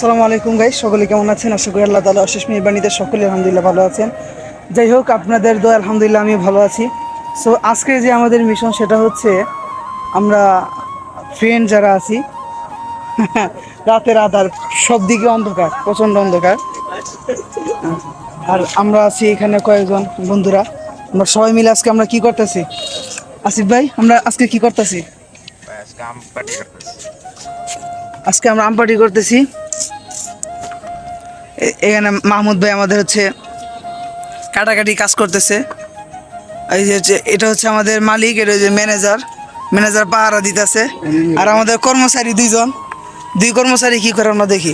আসসালামু আলাইকুম গাইস, সকলে কেমন আছেন? আশা করি আল্লাহ তাআলা অশেষ মেহেরবানিতে সকলে আলহামদুলিল্লাহ ভালো আছেন। যাই হোক, আপনাদের দোয়া আলহামদুলিল্লাহ আমি ভালো আছি। সো আজকে যে আমাদের মিশন সেটা হচ্ছে আমরা ফ্রেন্ড যারা আছি রাতের আধার, সব দিকে অন্ধকার, প্রচণ্ড অন্ধকার, আর আমরা আছি এখানে কয়েকজন বন্ধুরা। আমরা সবাই মিলে আজকে আমরা কি করতেছি আসিফ ভাই? আমরা আজকে কি করতেছি? আজকে আমরা আম পার্টি করতেছি। এখানে মাহমুদ ভাই আমাদের হচ্ছে কাটাকাটি কাজ করতেছে। এই যে এটা হচ্ছে আমাদের মালিক, এটা হচ্ছে ম্যানেজার পাহারা দিতেছে। আর আমাদের কর্মচারী দুই কর্মচারী কি করে আমরা দেখি।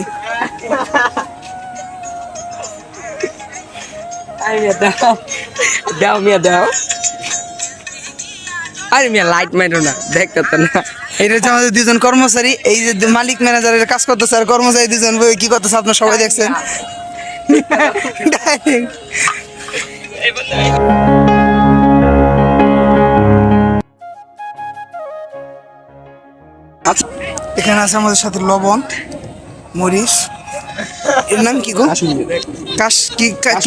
লাইট মাইরো না, দেখতে তো না। এটা হচ্ছে আমাদের দুজন কর্মচারী, এই যে মালিক ম্যানেজারের কাজ করতেছে, আর কর্মচারী দুজন কি করতেছে আপনারা সবাই দেখছেন। আচ্ছা, এখানে আছে আমাদের সাথে লবণ, মরিচ, এর নাম কি গো? কাসুন্দি।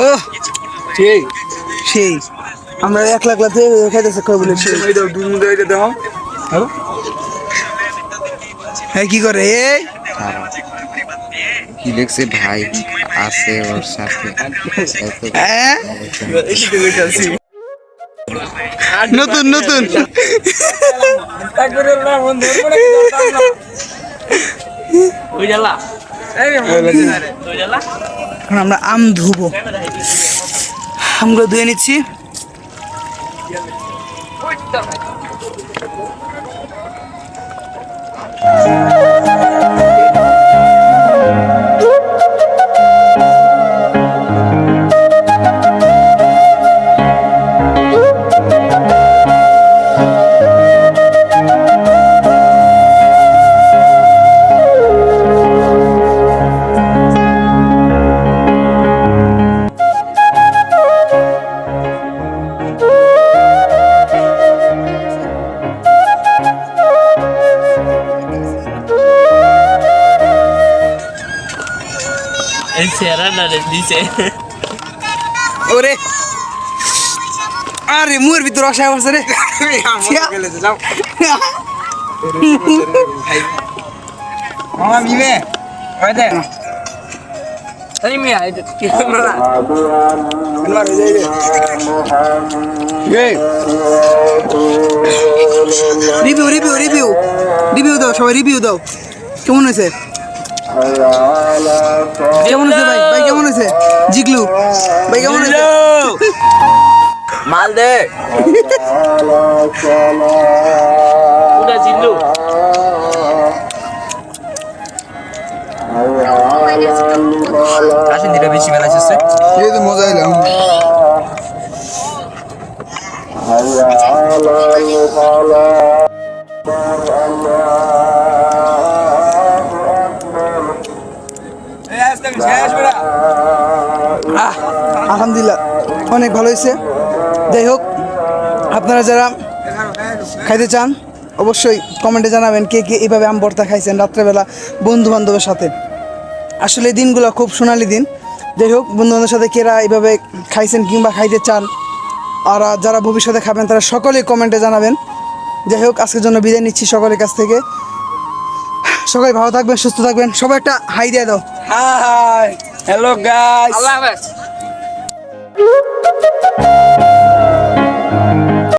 ও সেই আমরা এক লাখ খাইতেছে বলে হ্যাঁ, কি করে কি দেখছে ভাই আছে ওর সাথে নতুন আমরা আম ধুবো, আমগুলো ধুয়ে নিচ্ছি। ওরে আরে মুয়ের ভিতর আশা করছে রে। রিভিউ দাও, সবাই রিভিউ দাও। কেমন হয়েছে ভাই? কেমন হয়েছে জিগলু ভাই? কেমন হয়েছে? মাল দে পুরা জিল্লু। আসেন দিটা বেশি বেলা আসছে, এই তো মজা এলাম। আলহামদুলিল্লাহ অনেক ভালো হয়েছে। যাই হোক, আপনারা যারা খাইতে চান অবশ্যই কমেন্টে জানাবেন কে কে এইভাবে আম ভর্তা খাইছেন রাত্রেবেলা বন্ধু বান্ধবের সাথে। আসলে এই দিনগুলো খুব সোনালি দিন। যাই হোক, বন্ধু বান্ধবের সাথে কেরা এইভাবে খাইছেন কিংবা খাইতে চান, আর যারা ভবিষ্যতে খাবেন তারা সকলেই কমেন্টে জানাবেন। যাই হোক, আজকের জন্য বিদায় নিচ্ছি সকলের কাছ থেকে। সবাই ভালো থাকবেন, সুস্থ থাকবেন। সবাই একটা হাই দিয়ে দাও। হাই, হ্যালো গাইস, আল্লাহ হাফেজ।